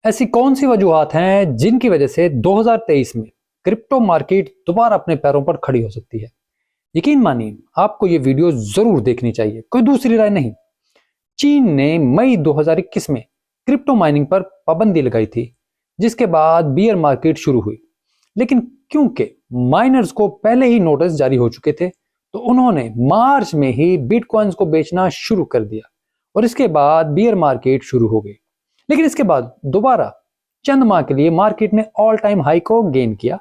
ایسی کون سی وجوہات ہیں جن کی وجہ سے 2023 میں کرپٹو مارکیٹ دوبارہ اپنے پیروں پر کھڑی ہو سکتی ہے؟ یقین مانیے آپ کو یہ ویڈیو ضرور دیکھنی چاہیے، کوئی دوسری رائے نہیں۔ چین نے مئی 2021 میں کرپٹو مائننگ پر پابندی لگائی تھی، جس کے بعد بیئر مارکیٹ شروع ہوئی، لیکن کیونکہ مائنرز کو پہلے ہی نوٹس جاری ہو چکے تھے تو انہوں نے مارچ میں ہی بٹ کوائنز کو بیچنا شروع کر دیا اور اس کے بعد بیئر مارکیٹ شروع ہو گئی۔ لیکن اس کے بعد دوبارہ چند ماہ کے لیے مارکیٹ نے آل ٹائم ہائی کو گین کیا،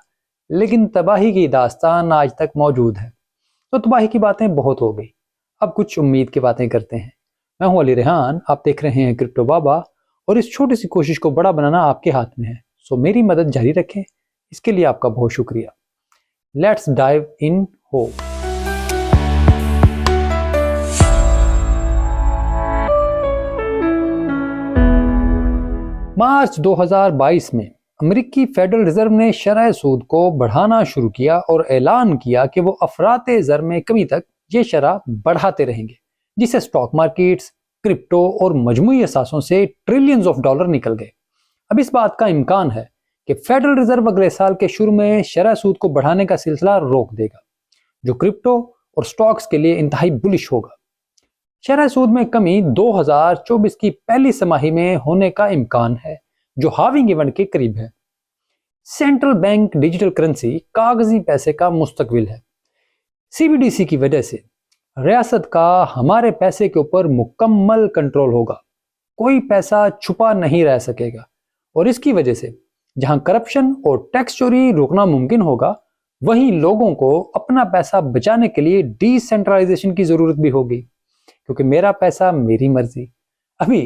لیکن تباہی کی داستان آج تک موجود ہے۔ تو تباہی کی باتیں بہت ہو گئی، اب کچھ امید کی باتیں کرتے ہیں۔ میں ہوں علی ریحان، آپ دیکھ رہے ہیں کرپٹو بابا، اور اس چھوٹی سی کوشش کو بڑا بنانا آپ کے ہاتھ میں ہے، سو میری مدد جاری رکھیں، اس کے لیے آپ کا بہت شکریہ۔ لیٹس ڈائیو ان ہو۔ مارچ 2022 میں امریکی فیڈرل ریزرو نے شرح سود کو بڑھانا شروع کیا اور اعلان کیا کہ وہ افراط زر میں کمی تک یہ شرح بڑھاتے رہیں گے، جس سے اسٹاک مارکیٹس، کرپٹو اور مجموعی اثاثوں سے ٹریلینز آف ڈالر نکل گئے۔ اب اس بات کا امکان ہے کہ فیڈرل ریزرو اگلے سال کے شروع میں شرح سود کو بڑھانے کا سلسلہ روک دے گا، جو کرپٹو اور سٹاکس کے لیے انتہائی بلش ہوگا۔ شرح سود میں کمی 2024 کی پہلی سماہی میں ہونے کا امکان ہے، جو ہاونگ ایونٹ کے قریب ہے۔ سینٹرل بینک ڈیجیٹل کرنسی کاغذی پیسے کا مستقبل ہے۔ CBDC کی وجہ سے ریاست کا ہمارے پیسے کے اوپر مکمل کنٹرول ہوگا، کوئی پیسہ چھپا نہیں رہ سکے گا، اور اس کی وجہ سے جہاں کرپشن اور ٹیکس چوری روکنا ممکن ہوگا، وہیں لوگوں کو اپنا پیسہ بچانے کے لیے ڈی سینٹرلائزیشن کی ضرورت بھی ہوگی، کیونکہ میرا پیسہ میری مرضی۔ ابھی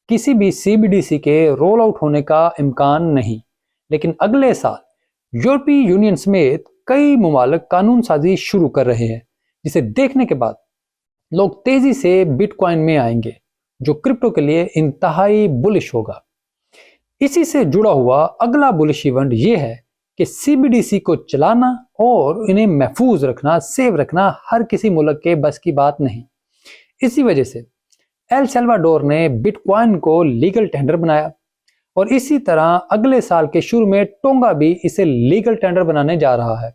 کسی بھی CBDC کے رول آؤٹ ہونے کا امکان نہیں، لیکن اگلے سال یورپی یونین سمیت کئی ممالک قانون سازی شروع کر رہے ہیں، جسے دیکھنے کے بعد لوگ تیزی سے بٹ کوائن میں آئیں گے، جو کرپٹو کے لیے انتہائی بلش ہوگا۔ اسی سے جڑا ہوا اگلا بلش ایونٹ یہ ہے کہ CBDC کو چلانا اور انہیں محفوظ رکھنا، سیو رکھنا ہر کسی ملک کے بس کی بات نہیں۔ اسی وجہ سے ایل سیلواڈور نے بٹ کوائن کو لیگل ٹینڈر بنایا، اور اسی طرح اگلے سال کے شروع میں ٹونگا بھی اسے لیگل ٹینڈر بنانے جا رہا ہے۔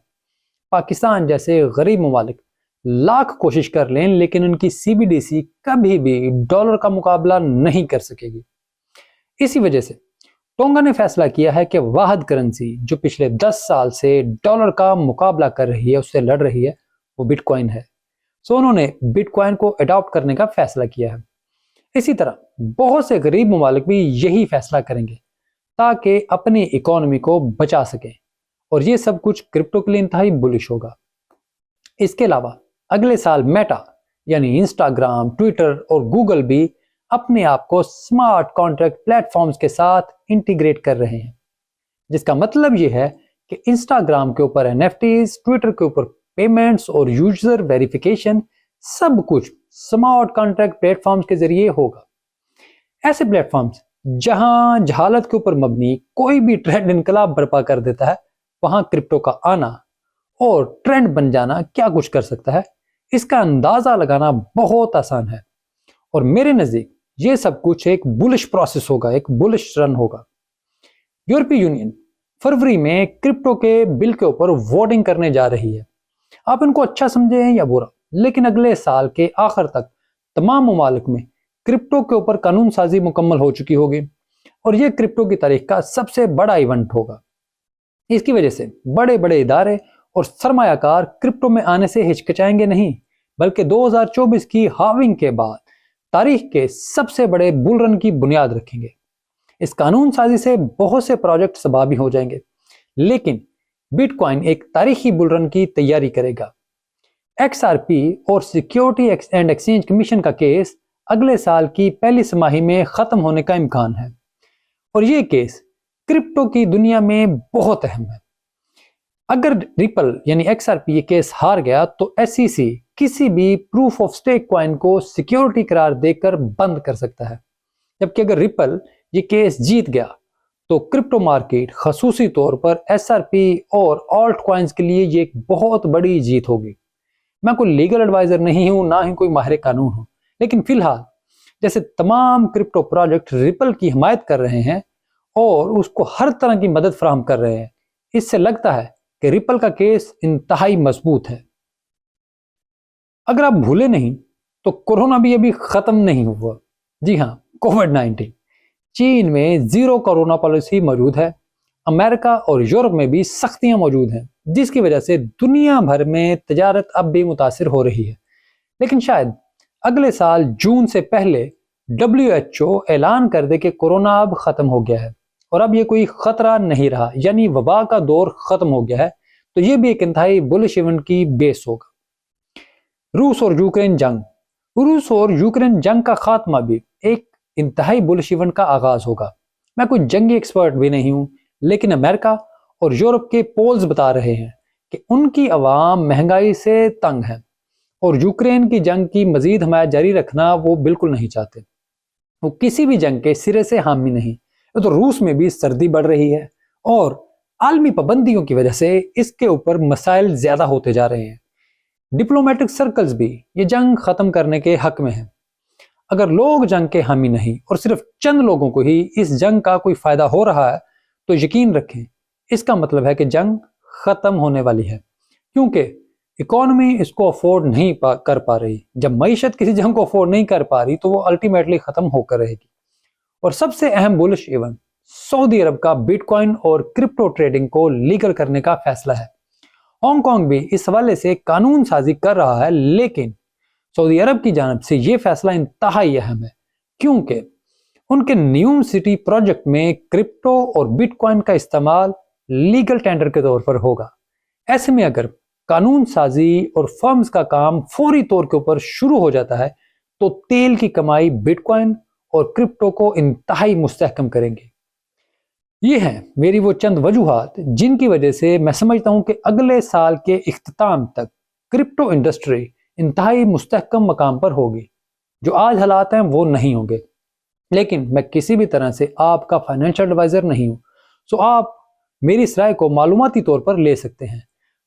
پاکستان جیسے غریب ممالک لاکھ کوشش کر لیں، لیکن ان کی CBDC کبھی بھی ڈالر کا مقابلہ نہیں کر سکے گی۔ اسی وجہ سے ٹونگا نے فیصلہ کیا ہے کہ واحد کرنسی جو پچھلے 10 سال سے ڈالر کا مقابلہ کر رہی ہے، اس سے لڑ رہی ہے، وہ بٹ کوائن ہے۔ سو انہوں نے بٹ کوائن کو اڈاپٹ کرنے کا فیصلہ کیا ہے۔ اسی طرح بہت سے غریب ممالک بھی یہی فیصلہ کریں گے تاکہ اپنی اکانومی کو بچا سکیں، اور یہ سب کچھ کرپٹو کے لیے انتہائی بلش ہوگا۔ اس کے علاوہ اگلے سال میٹا یعنی انسٹاگرام، ٹویٹر اور گوگل بھی اپنے آپ کو سمارٹ کانٹریکٹ پلیٹ فارمز کے ساتھ انٹیگریٹ کر رہے ہیں، جس کا مطلب یہ ہے کہ انسٹاگرام کے اوپر NFTs، ٹویٹر کے اوپر پیمنٹس اور یوزر ویریفیکیشن، سب کچھ سمارٹ کانٹریکٹ پلیٹ فارمز کے ذریعے ہوگا۔ ایسے پلیٹ فارمز جہاں جہالت کے اوپر مبنی کوئی بھی ٹرینڈ انقلاب برپا کر دیتا ہے، وہاں کرپٹو کا آنا اور ٹرینڈ بن جانا کیا کچھ کر سکتا ہے، اس کا اندازہ لگانا بہت آسان ہے۔ اور میرے نزدیک یہ سب کچھ ایک بلش پروسیس ہوگا، ایک بلش رن ہوگا۔ یورپی یونین فروری میں کرپٹو کے بل کے اوپر ووٹنگ کرنے جا رہی ہے۔ آپ ان کو اچھا سمجھیں یا برا، لیکن اگلے سال کے آخر تک تمام ممالک میں کرپٹو کے اوپر قانون سازی مکمل ہو چکی ہوگی، اور یہ کرپٹو کی تاریخ کا سب سے بڑا ایونٹ ہوگا۔ اس کی وجہ سے بڑے بڑے ادارے اور سرمایہ کار کرپٹو میں آنے سے ہچکچائیں گے نہیں، بلکہ 2024 کی ہاونگ کے بعد تاریخ کے سب سے بڑے بل رن کی بنیاد رکھیں گے۔ اس قانون سازی سے بہت سے پروجیکٹ سبابی ہو جائیں گے، لیکن بٹ کوائن ایک تاریخی بل رن کی تیاری کرے گا۔ XRP اور سیکیورٹی اینڈ ایکسچینج کمیشن کا کیس اگلے سال کی پہلی سماہی میں ختم ہونے کا امکان ہے، اور یہ کیس کرپٹو کی دنیا میں بہت اہم ہے۔ اگر ریپل یعنی XRP یہ کیس ہار گیا تو SEC کسی بھی پروف آف اسٹیک کوائن کو سیکیورٹی قرار دے کر بند کر سکتا ہے، جبکہ اگر ریپل یہ کیس جیت گیا تو کرپٹو مارکیٹ، خصوصی طور پر SRP اور آلٹ کوائنز کے لیے یہ ایک بہت بڑی جیت ہوگی۔ میں کوئی لیگل ایڈوائزر نہیں ہوں، نہ ہی کوئی ماہر قانون ہوں، لیکن فی الحال جیسے تمام کرپٹو پروجیکٹ ریپل کی حمایت کر رہے ہیں اور اس کو ہر طرح کی مدد فراہم کر رہے ہیں۔ اس سے لگتا ہے کہ ریپل کا کیس انتہائی مضبوط ہے۔ اگر آپ بھولے نہیں تو کورونا بھی ابھی ختم نہیں ہوا۔ جی ہاں، کووڈ-19۔ چین میں زیرو کورونا پالیسی موجود ہے۔ امریکہ اور یورپ میں بھی سختیاں موجود ہیں، جس کی وجہ سے دنیا بھر میں تجارت اب بھی متاثر ہو رہی ہے۔ لیکن شاید اگلے سال جون سے پہلے WHO اعلان کر دے کہ کورونا اب ختم ہو گیا ہے اور اب یہ کوئی خطرہ نہیں رہا، یعنی وبا کا دور ختم ہو گیا ہے، تو یہ بھی ایک انتہائی بلش ایونٹ کی بیس ہوگا۔ روس اور یوکرین جنگ۔ روس اور یوکرین جنگ کا خاتمہ بھی ایک انتہائی بلش ایونٹ کا آغاز ہوگا۔ میں کوئی جنگی ایکسپرٹ بھی نہیں ہوں، لیکن امریکہ اور یورپ کے پولز بتا رہے ہیں کہ ان کی عوام مہنگائی سے تنگ ہے اور یوکرین کی جنگ کی مزید حمایت جاری رکھنا وہ بالکل نہیں چاہتے۔ وہ کسی بھی جنگ کے سرے سے حامی نہیں۔ تو روس میں بھی سردی بڑھ رہی ہے اور عالمی پابندیوں کی وجہ سے اس کے اوپر مسائل زیادہ ہوتے جا رہے ہیں۔ ڈپلومیٹک سرکلز بھی یہ جنگ ختم کرنے کے حق میں ہیں۔ اگر لوگ جنگ کے حامی نہیں اور صرف چند لوگوں کو ہی اس جنگ کا کوئی فائدہ ہو رہا ہے تو یقین رکھیں اس کا مطلب ہے کہ جنگ ختم ہونے والی ہے، کیونکہ اکانومی اس کو افورڈ نہیں کر پا رہی۔ جب معیشت کسی جنگ کو افورڈ نہیں کر پا رہی تو وہ الٹیمیٹلی ختم ہو کر رہے گی۔ اور سب سے اہم بلش ایونٹ سعودی عرب کا بٹ کوائن اور کرپٹو ٹریڈنگ کو لیگل کرنے کا فیصلہ ہے۔ ہانگ کانگ بھی اس حوالے سے قانون سازی کر رہا ہے، لیکن سعودی عرب کی جانب سے یہ فیصلہ انتہائی اہم ہے، کیونکہ ان کے نیوم سٹی پروجیکٹ میں کرپٹو اور بٹ کوائن کا استعمال لیگل ٹینڈر کے طور پر ہوگا۔ ایسے میں اگر قانون سازی اور فرمز کا کام فوری طور کے اوپر شروع ہو جاتا ہے تو تیل کی کمائی بٹ کوائن اور کرپٹو کو انتہائی مستحکم کریں گے۔ یہ ہیں میری وہ چند وجوہات جن کی وجہ سے میں سمجھتا ہوں کہ اگلے سال کے اختتام تک کرپٹو انڈسٹری انتہائی مستحکم مقام پر ہوگی۔ جو آج حالات ہیں وہ نہیں ہوں گے، لیکن میں کسی بھی طرح سے آپ کا فائنینشیل ایڈوائزر نہیں ہوں، سو آپ میری اس رائے کو معلوماتی طور پر لے سکتے ہیں۔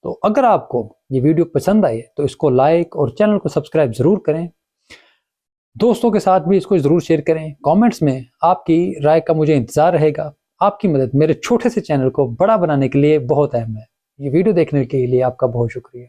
تو اگر آپ کو یہ ویڈیو پسند آئے تو اس کو لائک اور چینل کو سبسکرائب ضرور کریں، دوستوں کے ساتھ بھی اس کو ضرور شیئر کریں۔ کامنٹس میں آپ کی رائے کا مجھے انتظار رہے گا۔ آپ کی مدد میرے چھوٹے سے چینل کو بڑا بنانے کے لیے بہت اہم ہے۔ یہ ویڈیو دیکھنے کے لیے آپ کا بہت شکریہ۔